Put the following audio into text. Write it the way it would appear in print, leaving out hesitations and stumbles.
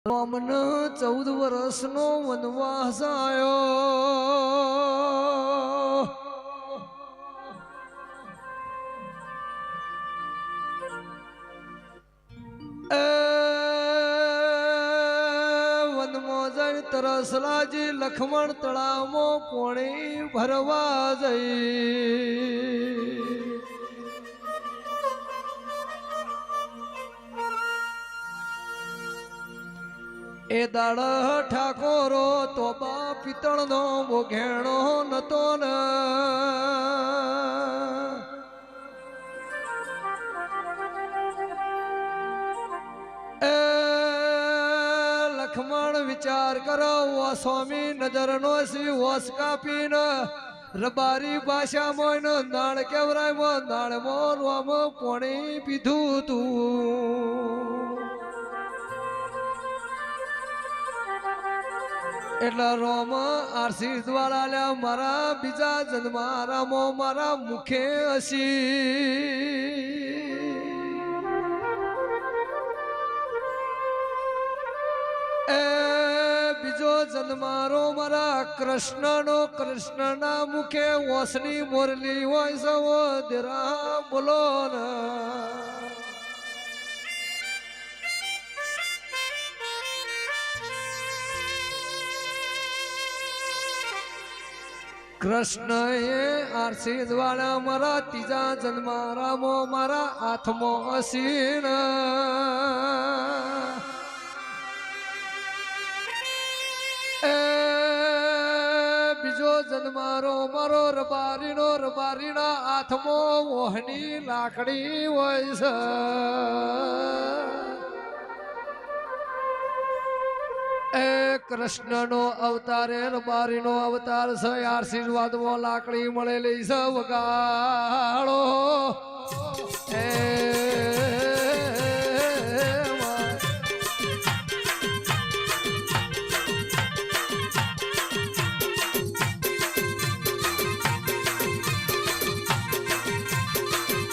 રામન 14 વર્ષનો વનવાસ આયો વનમાં જઈને તરસલાજી લખમણ તળાવમાં પોણી ભરવા જઈ એ દાડ ઠાકોરો તોબા પિત્તળનો બોઘેણો નતો ને એ લખમણ વિચાર કરો ઓ સ્વામી નજરનો સી હોશ કાપીને રબારી ભાષામાં નાળ કેવરાય નાળમાં રોમ પોણી પીધું તું એટલે રોમ આરસી દ્વારા લ્યા મારા બીજા જન્મારામો મારા મુખે હસી એ બીજો જન્મારો મારા કૃષ્ણના મુખે ઓસની મોરલી હોય સવો દેરા બોલો ના કૃષ્ણ એ આરસી દ્વારા મારા ત્રીજા જન્મારામો મારા હાથમાં હસીન એ બીજો જન્મારો મારો રબારીના હાથમાં મોહની લાકડી હોય છે એ કૃષ્ણનો અવતાર રબારીનો અવતાર છે આશીર્વાદમાં લાકડી મળેલી છે વગાડો એ